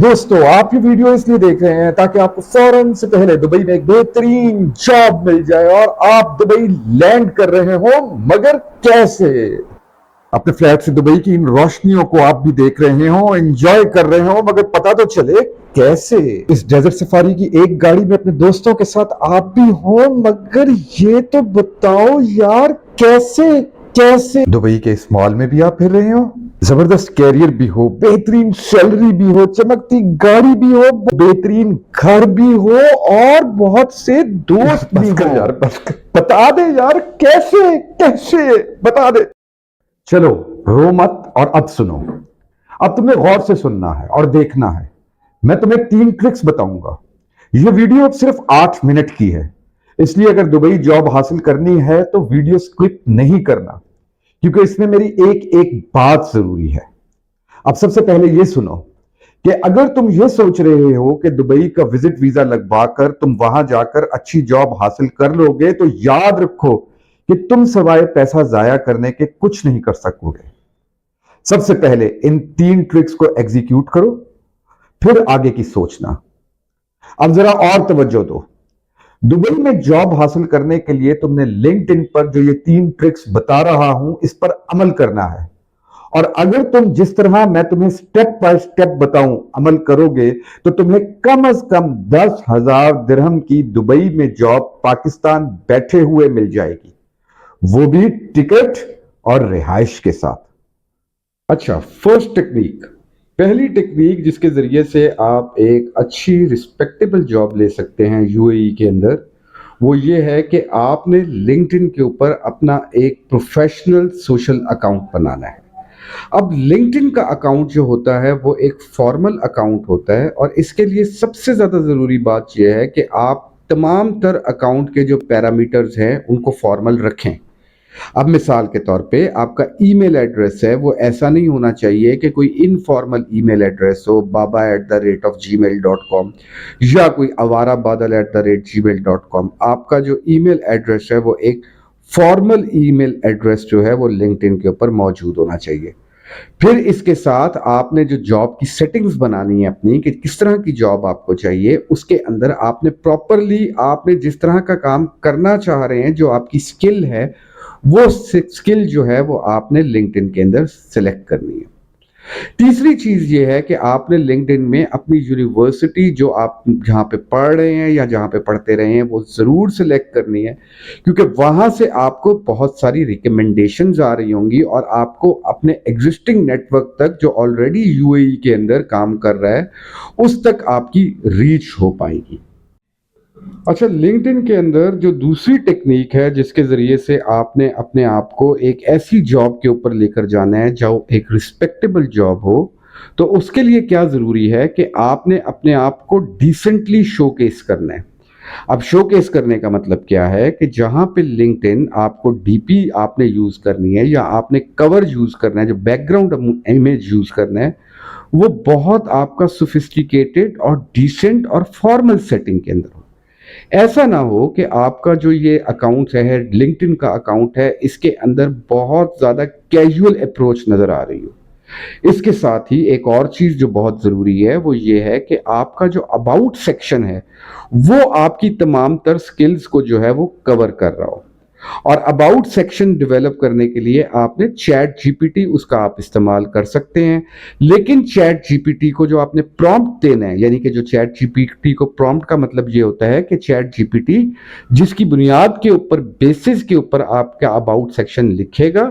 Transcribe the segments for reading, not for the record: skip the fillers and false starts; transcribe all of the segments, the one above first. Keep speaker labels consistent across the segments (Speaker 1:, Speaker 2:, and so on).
Speaker 1: दोस्तों आप ये वीडियो इसलिए देख रहे हैं ताकि आपको फौरन से पहले दुबई में एक बेहतरीन जॉब मिल जाए और आप दुबई लैंड कर रहे हो, मगर कैसे? अपने फ्लैट से दुबई की इन रोशनियों को आप भी देख रहे हो, एंजॉय कर रहे हो, मगर पता तो चले कैसे? इस डेजर्ट सफारी की एक गाड़ी में अपने दोस्तों के साथ आप भी हो, मगर ये तो बताओ यार कैसे? दुबई के इस मॉल में भी आप फिर रहे हो, जबरदस्त कैरियर भी हो, बेहतरीन सैलरी भी हो, चमकती गाड़ी भी हो, बेहतरीन घर भी हो और बहुत से दोस्त भी हो। यार बता दे यार कैसे बता दे। चलो रो मत और अब सुनो। अब तुम्हें गौर से सुनना है और देखना है। मैं तुम्हें 3 ट्रिक्स बताऊंगा। यह वीडियो अब सिर्फ 8 मिनट की है, इसलिए अगर दुबई जॉब हासिल करनी है तो वीडियो स्किप नहीं करना, क्योंकि इसमें मेरी एक एक बात जरूरी है। अब सबसे पहले यह सुनो कि अगर तुम यह सोच रहे हो कि दुबई का विजिट वीजा लगवाकर तुम वहां जाकर अच्छी जॉब हासिल कर लोगे, तो याद रखो कि तुम सिवाय पैसा जाया करने के कुछ नहीं कर सकोगे। सबसे पहले इन 3 ट्रिक्स को एग्जीक्यूट करो, फिर आगे की सोचना। अब जरा और तवज्जो दो। दुबई में जॉब हासिल करने के लिए तुमने लिंक्डइन पर जो ये 3 ट्रिक्स बता रहा हूं, इस पर अमल करना है। और अगर तुम जिस तरह मैं तुम्हें स्टेप बाय स्टेप बताऊं अमल करोगे, तो तुम्हें कम से कम 10,000 दिरहम की दुबई में जॉब पाकिस्तान बैठे हुए मिल जाएगी, वो भी टिकट और रिहाइश के साथ। अच्छा, फर्स्ट टेक्निक, पहली टेक्निक जिसके जरिए से आप एक अच्छी रिस्पेक्टेबल जॉब ले सकते हैं यूएई के अंदर, वो ये है कि आपने लिंक्डइन के ऊपर अपना एक प्रोफेशनल सोशल अकाउंट बनाना है। अब लिंक्डइन का अकाउंट जो होता है वो एक फॉर्मल अकाउंट होता है, और इसके लिए सबसे ज़्यादा ज़रूरी बात यह है कि आप तमाम तर अकाउंट के जो पैरामीटर्स हैं उनको फॉर्मल रखें। अब मिसाल के तौर पे आपका ईमेल एड्रेस है वो ऐसा नहीं होना चाहिए कि कोई इनफॉर्मल ईमेल एड्रेस हो, baba@gmail.com या कोई आवारा बादल@gmail.com। आपका जो ईमेल एड्रेस है वो एक फॉर्मल ईमेल एड्रेस जो है वो लिंक्डइन के ऊपर मौजूद होना चाहिए। फिर इसके साथ आपने जो जॉब की सेटिंग्स बनानी है अपनी, कि किस तरह की जॉब आपको चाहिए, उसके अंदर आपने प्रॉपरली आपने जिस तरह का काम करना चाह रहे हैं, जो आपकी स्किल है, वो स्किल जो है वो आपने लिंक्डइन के अंदर सिलेक्ट करनी है। तीसरी चीज ये है कि आपने लिंक्डइन में अपनी यूनिवर्सिटी जो आप जहाँ पे पढ़ रहे हैं या जहाँ पे पढ़ते रहे हैं वो जरूर सिलेक्ट करनी है, क्योंकि वहां से आपको बहुत सारी रिकमेंडेशंस आ रही होंगी और आपको अपने एग्जिस्टिंग नेटवर्क तक जो ऑलरेडी यूएई के अंदर काम कर रहा है उस तक आपकी रीच हो पाएगी। अच्छा, लिंक्डइन के अंदर जो दूसरी टेक्निक है जिसके जरिए से आपने अपने आप को एक ऐसी जॉब के ऊपर लेकर जाना है जो एक रिस्पेक्टेबल जॉब हो, तो उसके लिए क्या जरूरी है कि आपने अपने आप को डिसेंटली शोकेस करना है। अब शोकेस करने का मतलब क्या है कि जहां पे लिंक्डइन आपको डीपी आपने यूज करनी है या आपने कवर यूज करना है, जो बैकग्राउंड इमेज यूज करना है, वो बहुत आपका सोफिस्टिकेटेड और डिसेंट और फॉर्मल सेटिंग के अंदर हो। ऐसा ना हो कि आपका जो ये अकाउंट है लिंक्डइन का अकाउंट है, इसके अंदर बहुत ज़्यादा कैजुअल अप्रोच नज़र आ रही हो। इसके साथ ही एक और चीज़ जो बहुत ज़रूरी है वो ये है कि आपका जो अबाउट सेक्शन है वो आपकी तमाम तर स्किल्स को जो है वो कवर कर रहा हो। और अबाउट सेक्शन डेवलप करने के लिए आपने चैट जीपीटी, उसका आप इस्तेमाल कर सकते हैं, लेकिन चैट जीपीटी को जो आपने प्रॉम्प्ट देना है, यानी कि जो चैट जीपीटी को प्रॉम्प्ट का मतलब ये होता है कि चैट जीपीटी जिसकी बुनियाद के ऊपर, बेसिस के ऊपर आपका अबाउट सेक्शन लिखेगा,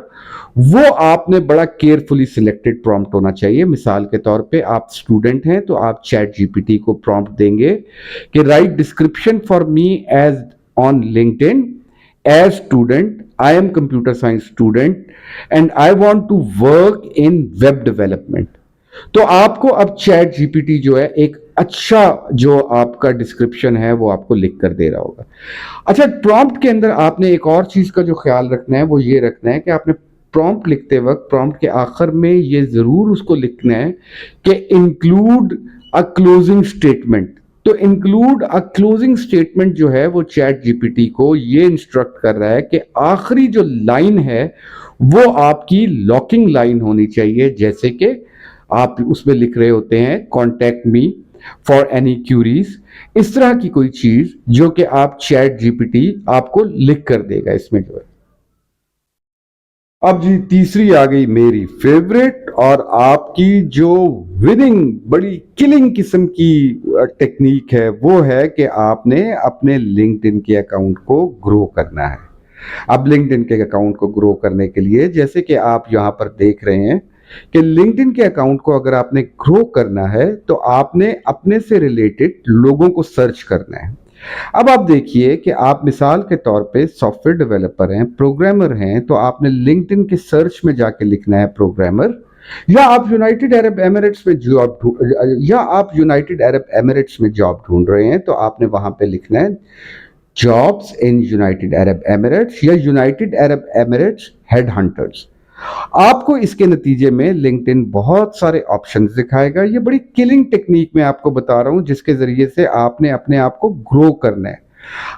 Speaker 1: वो आपने बड़ा केयरफुली सिलेक्टेड प्रॉम्प्ट होना चाहिए। मिसाल के तौर पे आप स्टूडेंट हैं तो आप चैट जीपीटी को प्रॉम्प्ट देंगे कि write description for me as on LinkedIn as student, I am computer science student and I want to work in web development। तो आपको अब चैट जीपीटी जो है एक अच्छा जो आपका डिस्क्रिप्शन है वो आपको लिख कर दे रहा होगा। अच्छा, प्रॉम्प्ट के अंदर आपने एक और चीज का जो ख्याल रखना है वो ये रखना है कि आपने प्रॉम्प्ट लिखते वक्त प्रॉम्प्ट के आखिर में ये जरूर उसको लिखना है कि इंक्लूड अ क्लोजिंग स्टेटमेंट। तो इंक्लूड अ क्लोजिंग स्टेटमेंट जो है वो चैट जीपीटी को ये इंस्ट्रक्ट कर रहा है कि आखिरी जो लाइन है वो आपकी लॉकिंग लाइन होनी चाहिए, जैसे कि आप उसमें लिख रहे होते हैं contact me for any curies, इस तरह की कोई चीज जो कि आप चैट जीपीटी आपको लिख कर देगा इसमें जो है। अब जी तीसरी आ गई मेरी फेवरेट और आपकी जो विनिंग बड़ी किलिंग किस्म की टेक्निक है, वो है कि आपने अपने लिंक्डइन के अकाउंट को ग्रो करना है। अब लिंक्डइन के अकाउंट को ग्रो करने के लिए जैसे कि आप यहां पर देख रहे हैं कि लिंक्डइन के अकाउंट को अगर आपने ग्रो करना है तो आपने अपने से रिलेटेड लोगों को सर्च करना है। अब आप देखिए कि आप मिसाल के तौर पे सॉफ्टवेयर डेवलपर हैं, प्रोग्रामर हैं, तो आपने लिंक्डइन के सर्च में जाके लिखना है प्रोग्रामर, या आप यूनाइटेड अरब एमिरेट्स में जॉब ढूंढ रहे हैं तो आपने वहां पे लिखना है jobs in United Arab Emirates या United Arab Emirates head hunters. आपको इसके नतीजे में लिंक्डइन बहुत सारे ऑप्शंस दिखाएगा। ये बड़ी किलिंग टेक्निक मैं आपको बता रहा हूं जिसके जरिए से आपने अपने आप को ग्रो करना है।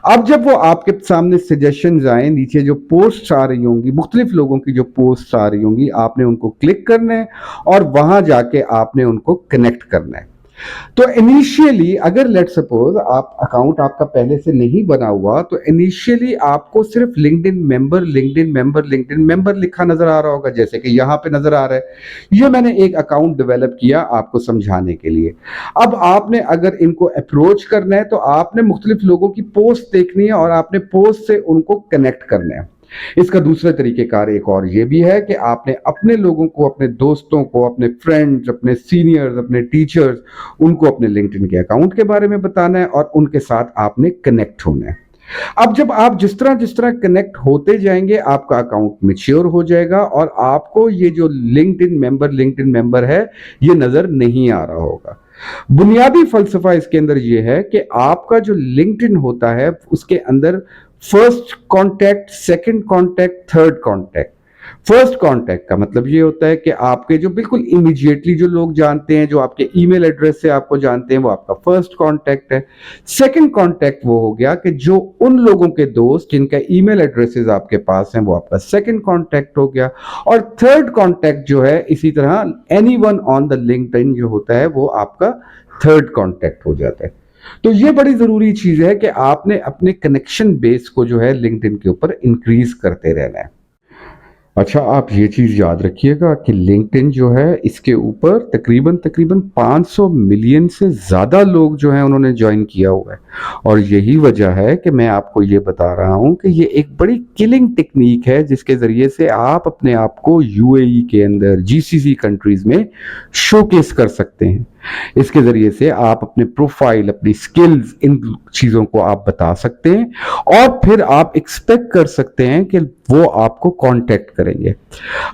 Speaker 1: अब जब वो आपके सामने सजेशंस आए, नीचे जो पोस्ट्स आ रही होंगी, मुख्तलिफ लोगों की जो पोस्ट्स आ रही होंगी, आपने उनको क्लिक करना है और वहां जाके आपने उनको कनेक्ट करना है। तो इनिशियली अगर लेट सपोज आप अकाउंट आपका पहले से नहीं बना हुआ तो इनिशियली आपको सिर्फ लिंक्डइन मेंबर लिखा नजर आ रहा होगा, जैसे कि यहां पे नजर आ रहा है। ये मैंने एक अकाउंट डेवलप किया आपको समझाने के लिए। अब आपने अगर इनको अप्रोच करना है तो आपने मुख्तलिफ लोगों की पोस्ट देखनी है और आपने पोस्ट से उनको कनेक्ट करना है। इसका दूसरा तरीकेकार एक और ये भी है कि आपने अपने लोगों को, अपने दोस्तों को, अपने फ्रेंड्स, अपने सीनियर्स, अपने टीचर्स, उनको अपने लिंक्डइन के अकाउंट के बारे में बताना है और उनके साथ आपने कनेक्ट होना है। अब जब आप जिस तरह कनेक्ट होते जाएंगे आपका अकाउंट मैच्योर हो जाएगा और आपको ये जो लिंक्डइन मेंबर है ये नजर नहीं आ रहा होगा। बुनियादी फलसफा इसके अंदर यह है कि आपका जो लिंक्डइन होता है उसके अंदर first contact, second contact, third contact. First contact का मतलब ये होता है कि आपके जो बिल्कुल इमीडिएटली जो लोग जानते हैं, जो आपके ईमेल एड्रेस से आपको जानते हैं, वो आपका फर्स्ट कांटेक्ट है। सेकंड कांटेक्ट वो हो गया कि जो उन लोगों के दोस्त जिनका ईमेल एड्रेसेस आपके पास हैं, वो आपका सेकंड कांटेक्ट हो गया। और थर्ड कांटेक्ट जो है इसी तरह एनीवन ऑन द लिंक्डइन जो होता है वो आपका थर्ड कांटेक्ट हो जाता है। तो ये बड़ी जरूरी चीज है कि आपने अपने कनेक्शन बेस को जो है लिंक्डइन के ऊपर इंक्रीज करते रहना है। अच्छा, आप ये चीज याद रखिएगा कि लिंक्डइन जो है इसके ऊपर तकरीबन 500 मिलियन से ज्यादा लोग जो हैं उन्होंने ज्वाइन किया हुआ है। और यही वजह है कि मैं आपको ये बता रहा हूं कि ये एक बड़ी किलिंग टेक्निक है जिसके जरिए से आप अपने आप को यूएई के अंदर, जीसीसी कंट्रीज में शोकेस कर सकते हैं। इसके जरिए से आप अपने प्रोफाइल, अपनी स्किल्स, इन चीजों को आप बता सकते हैं और फिर आप एक्सपेक्ट कर सकते हैं कि वो आपको कांटेक्ट करेंगे।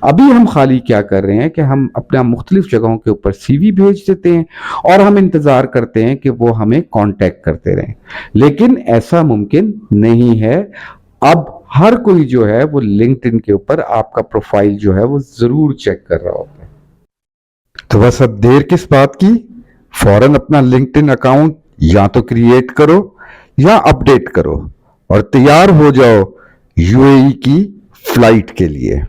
Speaker 1: अभी हम खाली क्या कर रहे हैं कि हम अपना मुख्तलिफ जगहों के ऊपर सीवी भेज देते हैं और हम इंतजार करते हैं कि वो हमें कांटेक्ट करते रहें, लेकिन ऐसा मुमकिन नहीं है। अब हर कोई जो है वो लिंक्डइन के ऊपर आपका प्रोफाइल जो है वो जरूर चेक कर रहा होता है। तो बस अब देर किस बात की, फौरन अपना लिंक्डइन अकाउंट या तो क्रिएट करो या अपडेट करो और तैयार हो जाओ यूएई की फ्लाइट के लिए।